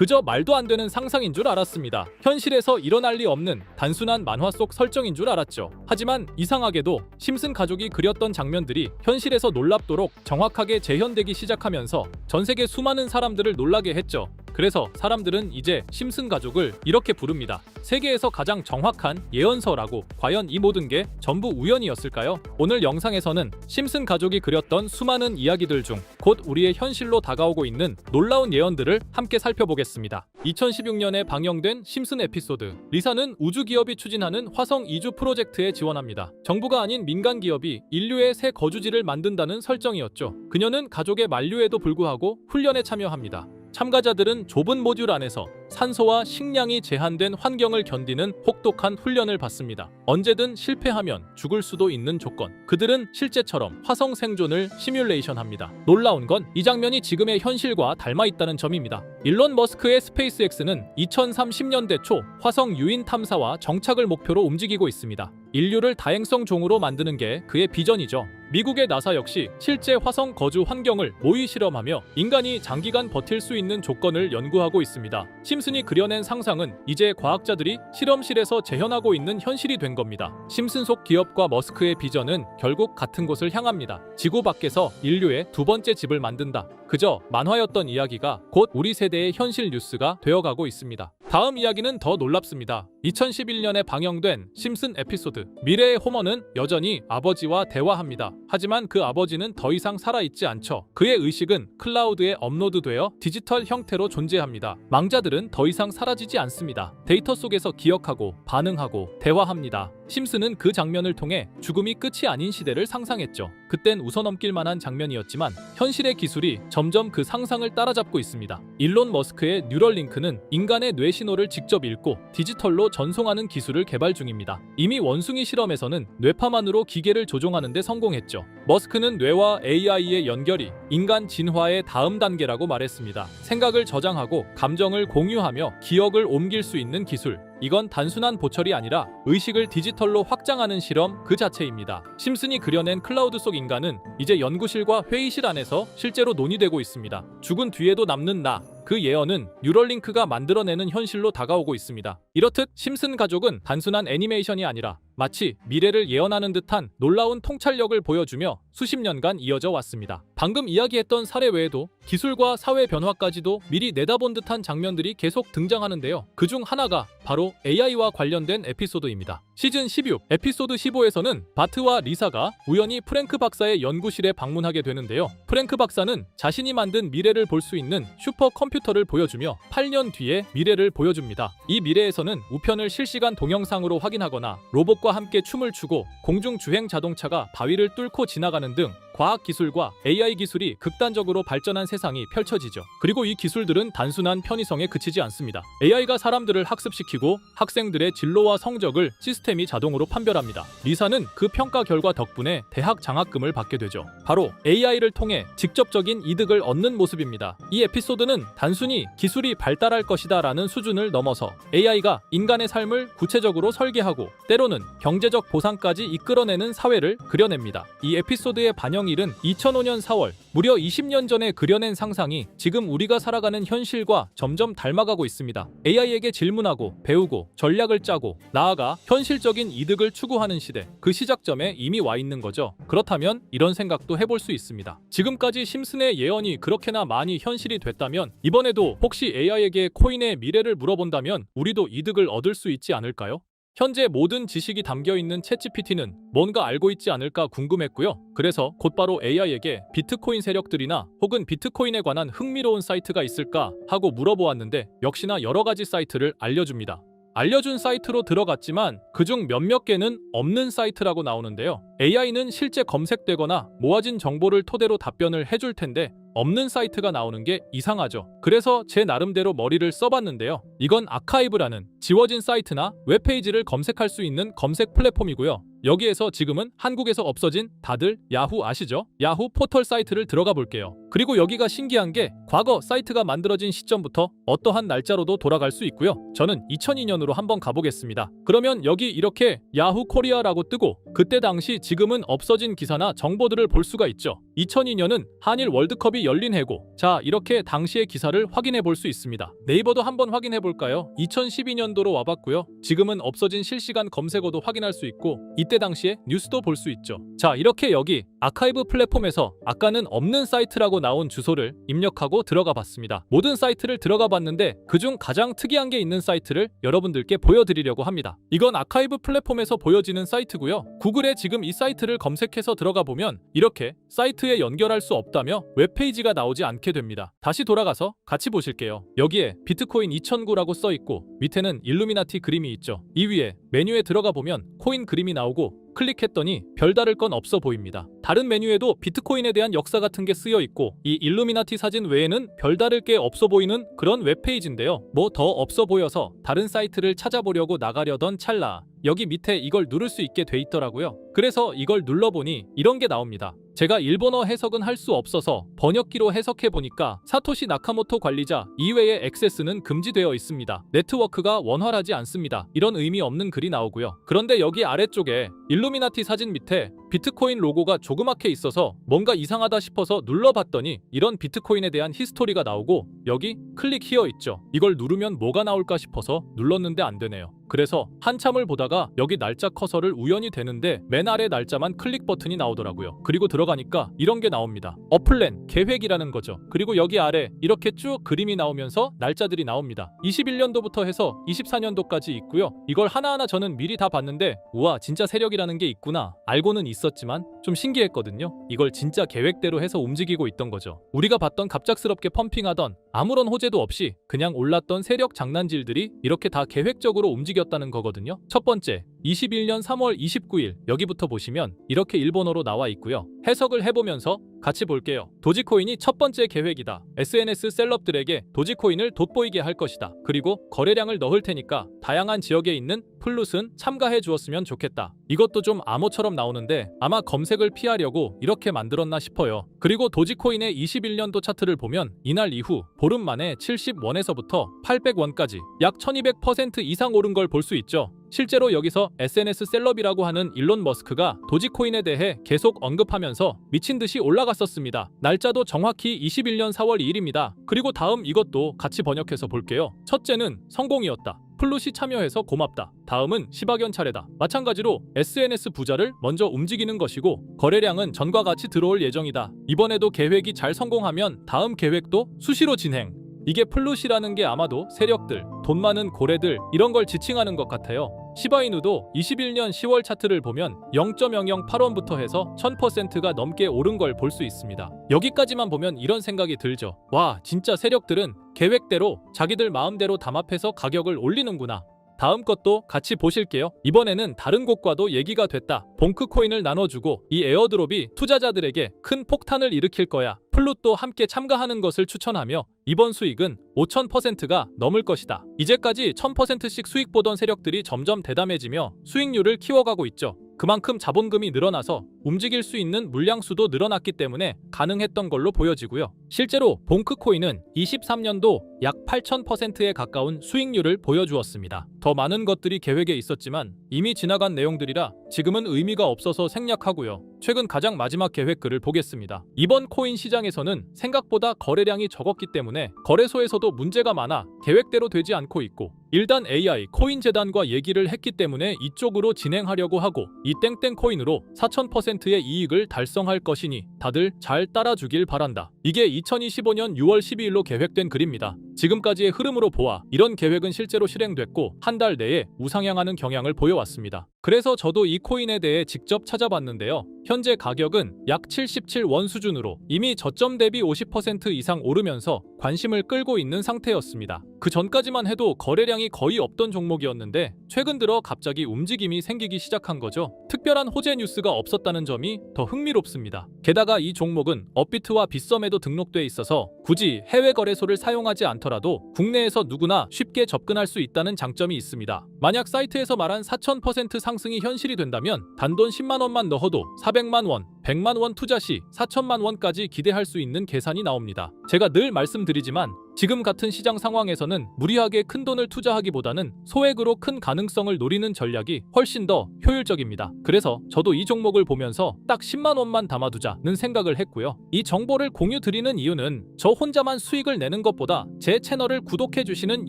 그저 말도 안 되는 상상인 줄 알았습니다. 현실에서 일어날 리 없는 단순한 만화 속 설정인 줄 알았죠. 하지만 이상하게도 심슨 가족이 그렸던 장면들이 현실에서 놀랍도록 정확하게 재현되기 시작하면서 전 세계 수많은 사람들을 놀라게 했죠. 그래서 사람들은 이제 심슨 가족을 이렇게 부릅니다. 세계에서 가장 정확한 예언서라고. 과연 이 모든 게 전부 우연이었을까요? 오늘 영상에서는 심슨 가족이 그렸던 수많은 이야기들 중 곧 우리의 현실로 다가오고 있는 놀라운 예언들을 함께 살펴보겠습니다. 2016년에 방영된 심슨 에피소드. 리사는 우주 기업이 추진하는 화성 이주 프로젝트에 지원합니다. 정부가 아닌 민간 기업이 인류의 새 거주지를 만든다는 설정이었죠. 그녀는 가족의 만류에도 불구하고 훈련에 참여합니다. 참가자들은 좁은 모듈 안에서 산소와 식량이 제한된 환경을 견디는 혹독한 훈련을 받습니다. 언제든 실패하면 죽을 수도 있는 조건. 그들은 실제처럼 화성 생존을 시뮬레이션합니다. 놀라운 건 이 장면이 지금의 현실과 닮아 있다는 점입니다. 일론 머스크의 스페이스X는 2030년대 초 화성 유인 탐사와 정착을 목표로 움직이고 있습니다. 인류를 다행성 종으로 만드는 게 그의 비전이죠. 미국의 나사 역시 실제 화성 거주 환경을 모의 실험하며 인간이 장기간 버틸 수 있는 조건을 연구하고 있습니다. 심슨이 그려낸 상상은 이제 과학자들이 실험실에서 재현하고 있는 현실이 된 겁니다. 심슨 속 기업과 머스크의 비전은 결국 같은 곳을 향합니다. 지구 밖에서 인류의 두 번째 집을 만든다. 그저 만화였던 이야기가 곧 우리 세대의 현실 뉴스가 되어가고 있습니다. 다음 이야기는 더 놀랍습니다. 2011년에 방영된 심슨 에피소드. 미래의 호머는 여전히 아버지와 대화합니다. 하지만 그 아버지는 더 이상 살아있지 않죠. 그의 의식은 클라우드에 업로드되어 디지털 형태로 존재합니다. 망자들은 더 이상 사라지지 않습니다. 데이터 속에서 기억하고 반응하고 대화합니다. 심슨은 그 장면을 통해 죽음이 끝이 아닌 시대를 상상했죠. 그땐 웃어넘길 만한 장면이었지만 현실의 기술이 점점 그 상상을 따라잡고 있습니다. 일론 머스크의 뉴럴링크는 인간의 뇌 신호를 직접 읽고 디지털로 전송하는 기술을 개발 중입니다. 이미 원숭이 실험에서는 뇌파만으로 기계를 조종하는 데 성공했죠. 머스크는 뇌와 AI의 연결이 인간 진화의 다음 단계라고 말했습니다. 생각을 저장하고 감정을 공유하며 기억을 옮길 수 있는 기술. 이건 단순한 보철이 아니라 의식을 디지털로 확장하는 실험 그 자체입니다. 심슨이 그려낸 클라우드 속 인간은 이제 연구실과 회의실 안에서 실제로 논의되고 있습니다. 죽은 뒤에도 남는 나. 그 예언은 뉴럴링크가 만들어내는 현실로 다가오고 있습니다. 이렇듯 심슨 가족은 단순한 애니메이션이 아니라 마치 미래를 예언하는 듯한 놀라운 통찰력을 보여주며 수십 년간 이어져 왔습니다. 방금 이야기했던 사례 외에도 기술과 사회 변화까지도 미리 내다본 듯한 장면들이 계속 등장하는데요. 그중 하나가 바로 AI와 관련된 에피소드입니다. 시즌 16, 에피소드 15에서는 바트와 리사가 우연히 프랭크 박사의 연구실에 방문하게 되는데요. 프랭크 박사는 자신이 만든 미래를 볼 수 있는 슈퍼컴퓨터를 보여주며 8년 뒤의 미래를 보여줍니다. 이 미래에서는 우편을 실시간 동영상으로 확인하거나 로봇과 함께 춤을 추고 공중 주행 자동차가 바위를 뚫고 지나가는 등 과학기술과 AI 기술이 극단적으로 발전한 세상이 펼쳐지죠. 그리고 이 기술들은 단순한 편의성에 그치지 않습니다. AI가 사람들을 학습시키고 학생들의 진로와 성적을 시스템이 자동으로 판별합니다. 리사는 그 평가 결과 덕분에 대학 장학금을 받게 되죠. 바로 AI를 통해 직접적인 이득을 얻는 모습입니다. 이 에피소드는 단순히 기술이 발달할 것이다 라는 수준을 넘어서 AI가 인간의 삶을 구체적으로 설계하고 때로는 경제적 보상까지 이끌어내는 사회를 그려냅니다. 이 에피소드의 반영일은 2005년 4월, 무려 20년 전에 그려낸 상상이 지금 우리가 살아가는 현실과 점점 닮아가고 있습니다. AI에게 질문하고 배우고 전략을 짜고 나아가 현실적인 이득을 추구하는 시대, 그 시작점에 이미 와 있는 거죠. 그렇다면 이런 생각도 해볼 수 있습니다. 지금까지 심슨의 예언이 그렇게나 많이 현실이 됐다면 이번에도 혹시 AI에게 코인의 미래를 물어본다면 우리도 이득을 얻을 수 있지 않을까요? 현재 모든 지식이 담겨있는 챗GPT는 뭔가 알고 있지 않을까 궁금했고요. 그래서 곧바로 AI에게 비트코인 세력들이나 혹은 비트코인에 관한 흥미로운 사이트가 있을까 하고 물어보았는데 역시나 여러가지 사이트를 알려줍니다. 알려준 사이트로 들어갔지만 그중 몇몇 개는 없는 사이트라고 나오는데요. AI는 실제 검색되거나 모아진 정보를 토대로 답변을 해줄 텐데 없는 사이트가 나오는 게 이상하죠. 그래서 제 나름대로 머리를 써봤는데요. 이건 아카이브라는 지워진 사이트나 웹페이지를 검색할 수 있는 검색 플랫폼이고요. 여기에서 지금은 한국에서 없어진 다들 야후 아시죠? 야후 포털 사이트를 들어가 볼게요. 그리고 여기가 신기한 게 과거 사이트가 만들어진 시점부터 어떠한 날짜로도 돌아갈 수 있고요. 저는 2002년으로 한번 가보겠습니다. 그러면 여기 이렇게 야후 코리아라고 뜨고 그때 당시 지금은 없어진 기사나 정보들을 볼 수가 있죠. 2002년은 한일 월드컵이 열린 해고. 자, 이렇게 당시의 기사를 확인해 볼 수 있습니다. 네이버도 한번 확인해 볼까요? 2012년도로 와봤고요. 지금은 없어진 실시간 검색어도 확인할 수 있고 이때 당시에 뉴스도 볼 수 있죠. 자, 이렇게 여기 아카이브 플랫폼에서 아까는 없는 사이트라고 나온 주소를 입력하고 들어가 봤습니다. 모든 사이트를 들어가 봤는데 그중 가장 특이한 게 있는 사이트를 여러분들께 보여드리려고 합니다. 이건 아카이브 플랫폼에서 보여지는 사이트고요. 구글에 지금 이 사이트를 검색해서 들어가 보면 이렇게 사이트에 연결할 수 없다며 웹페이지가 나오지 않게 됩니다. 다시 돌아가서 같이 보실게요. 여기에 비트코인 2009라고 써 있고 밑에는 일루미나티 그림이 있죠. 이 위에 메뉴에 들어가 보면 코인 그림이 나오고 클릭했더니 별다를 건 없어 보입니다. 다른 메뉴에도 비트코인에 대한 역사 같은 게 쓰여 있고 이 일루미나티 사진 외에는 별다를 게 없어 보이는 그런 웹페이지인데요. 뭐 더 없어 보여서 다른 사이트를 찾아보려고 나가려던 찰나 여기 밑에 이걸 누를 수 있게 돼 있더라고요. 그래서 이걸 눌러보니 이런 게 나옵니다. 제가 일본어 해석은 할 수 없어서 번역기로 해석해보니까 사토시 나카모토 관리자 이외의 액세스는 금지되어 있습니다. 네트워크가 원활하지 않습니다. 이런 의미 없는 글이 나오고요. 그런데 여기 아래쪽에 일루미나티 사진 밑에 비트코인 로고가 조그맣게 있어서 뭔가 이상하다 싶어서 눌러봤더니 이런 비트코인에 대한 히스토리가 나오고 여기 클릭 히어 있죠. 이걸 누르면 뭐가 나올까 싶어서 눌렀는데 안 되네요. 그래서 한참을 보다가 여기 날짜 커서를 우연히 대는데 맨 아래 날짜만 클릭 버튼이 나오더라고요. 그리고 들어가니까 이런 게 나옵니다. 어플랜, 계획이라는 거죠. 그리고 여기 아래 이렇게 쭉 그림이 나오면서 날짜들이 나옵니다. 21년도부터 해서 24년도까지 있고요. 이걸 하나하나 저는 미리 다 봤는데 우와 진짜 세력이라는 게 있구나. 알고는 있었지만 좀 신기했거든요. 이걸 진짜 계획대로 해서 움직이고 있던 거죠. 우리가 봤던 갑작스럽게 펌핑하던 아무런 호재도 없이 그냥 올랐던 세력 장난질들이 이렇게 다 계획적으로 움직였다는 거거든요. 첫 번째, 21년 3월 29일 여기부터 보시면 이렇게 일본어로 나와 있고요. 해석을 해보면서 같이 볼게요. 도지코인이 첫 번째 계획이다. SNS 셀럽들에게 도지코인을 돋보이게 할 것이다. 그리고 거래량을 넣을 테니까 다양한 지역에 있는 플룻은 참가해 주었으면 좋겠다. 이것도 좀 암호처럼 나오는데 아마 검색을 피하려고 이렇게 만들었나 싶어요. 그리고 도지코인의 21년도 차트를 보면 이날 이후 보름 만에 70원에서부터 800원까지 약 1200% 이상 오른 걸 볼 수 있죠. 실제로 여기서 SNS 셀럽이라고 하는 일론 머스크가 도지코인에 대해 계속 언급하면서 미친 듯이 올라갔었습니다. 날짜도 정확히 21년 4월 2일입니다. 그리고 다음 이것도 같이 번역해서 볼게요. 첫째는 성공이었다. 플룻이 참여해서 고맙다. 다음은 시바견 차례다. 마찬가지로 SNS 부자를 먼저 움직이는 것이고 거래량은 전과 같이 들어올 예정이다. 이번에도 계획이 잘 성공하면 다음 계획도 수시로 진행. 이게 플룻이라는 게 아마도 세력들, 돈 많은 고래들 이런 걸 지칭하는 것 같아요. 시바이누도 21년 10월 차트를 보면 0.008원부터 해서 1000%가 넘게 오른 걸 볼 수 있습니다. 여기까지만 보면 이런 생각이 들죠. 와, 진짜 세력들은 계획대로 자기들 마음대로 담합해서 가격을 올리는구나. 다음 것도 같이 보실게요. 이번에는 다른 곳과도 얘기가 됐다. 봉크 코인을 나눠주고 이 에어드롭이 투자자들에게 큰 폭탄을 일으킬 거야. 플룻도 함께 참가하는 것을 추천하며 이번 수익은 5000%가 넘을 것이다. 이제까지 1000%씩 수익 보던 세력들이 점점 대담해지며 수익률을 키워가고 있죠. 그만큼 자본금이 늘어나서 움직일 수 있는 물량수도 늘어났기 때문에 가능했던 걸로 보여지고요. 실제로 봉크코인은 23년도 약 8000%에 가까운 수익률을 보여주었습니다. 더 많은 것들이 계획에 있었지만 이미 지나간 내용들이라 지금은 의미가 없어서 생략하고요. 최근 가장 마지막 계획 글을 보겠습니다. 이번 코인 시장에서는 생각보다 거래량이 적었기 때문에 거래소에서도 문제가 많아 계획대로 되지 않고 있고 일단 AI 코인 재단과 얘기를 했기 때문에 이쪽으로 진행하려고 하고 이 땡땡 코인으로 4000%의 이익을 달성할 것이니 다들 잘 따라주길 바란다. 이게 2025년 6월 12일로 계획된 글입니다. 지금까지의 흐름으로 보아 이런 계획은 실제로 실행됐고 한 달 내에 우상향하는 경향을 보여왔습니다. 그래서 저도 이 코인에 대해 직접 찾아봤는데요. 현재 가격은 약 77원 수준으로 이미 저점 대비 50% 이상 오르면서 관심을 끌고 있는 상태였습니다. 그 전까지만 해도 거래량이 거의 없던 종목이었는데 최근 들어 갑자기 움직임이 생기기 시작한 거죠. 특별한 호재 뉴스가 없었다는 점이 더 흥미롭습니다. 게다가 이 종목은 업비트와 빗썸에 시장에도 등록돼 있어서 굳이 해외 거래소를 사용하지 않더라도 국내에서 누구나 쉽게 접근할 수 있다는 장점이 있습니다. 만약 사이트에서 말한 4000% 상승이 현실이 된다면 단돈 10만 원만 넣어도 400만 원, 100만 원 투자 시 4천만 원까지 기대할 수 있는 계산이 나옵니다. 제가 늘 말씀드리지만 지금 같은 시장 상황에서는 무리하게 큰 돈을 투자하기보다는 소액으로 큰 가능성을 노리는 전략이 훨씬 더 효율적입니다. 그래서 저도 이 종목을 보면서 딱 10만 원만 담아두자는 생각을 했고요. 이 정보를 공유 드리는 이유는 저 혼자만 수익을 내는 것보다 제 채널을 구독해 주시는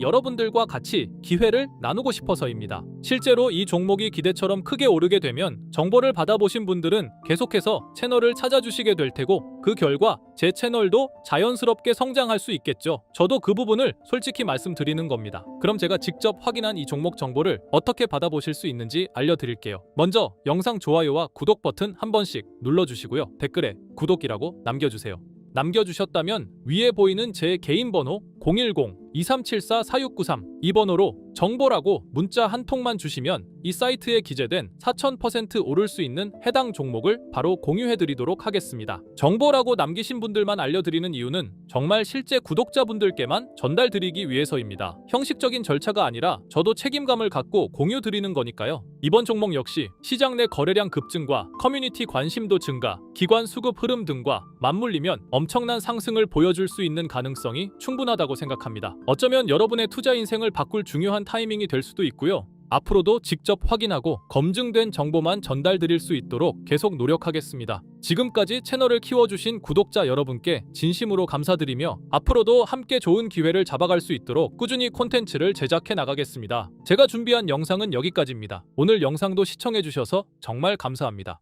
여러분들과 같이 기회를 나누고 싶어서입니다. 실제로 이 종목이 기대처럼 크게 오르게 되면 정보를 받아보신 분들은 계속해서 채널을 찾아주시게 될 테고 그 결과 제 채널도 자연스럽게 성장할 수 있겠죠. 저도 그 부분을 솔직히 말씀드리는 겁니다. 그럼 제가 직접 확인한 이 종목 정보를 어떻게 받아보실 수 있는지 알려드릴게요. 먼저 영상 좋아요와 구독 버튼 한 번씩 눌러주시고요. 댓글에 구독이라고 남겨주세요. 남겨주셨다면 위에 보이는 제 개인 번호 010-2374-4693 이 번호로 정보라고 문자 한 통만 주시면 이 사이트에 기재된 4000% 오를 수 있는 해당 종목을 바로 공유해드리도록 하겠습니다. 정보라고 남기신 분들만 알려드리는 이유는 정말 실제 구독자분들께만 전달드리기 위해서입니다. 형식적인 절차가 아니라 저도 책임감을 갖고 공유드리는 거니까요. 이번 종목 역시 시장 내 거래량 급증과 커뮤니티 관심도 증가, 기관 수급 흐름 등과 맞물리면 엄청난 상승을 보여줄 수 있는 가능성이 충분하다고 생각합니다. 어쩌면 여러분의 투자 인생을 바꿀 중요한 타이밍이 될 수도 있고요. 앞으로도 직접 확인하고 검증된 정보만 전달드릴 수 있도록 계속 노력하겠습니다. 지금까지 채널을 키워주신 구독자 여러분께 진심으로 감사드리며 앞으로도 함께 좋은 기회를 잡아갈 수 있도록 꾸준히 콘텐츠를 제작해 나가겠습니다. 제가 준비한 영상은 여기까지입니다. 오늘 영상도 시청해주셔서 정말 감사합니다.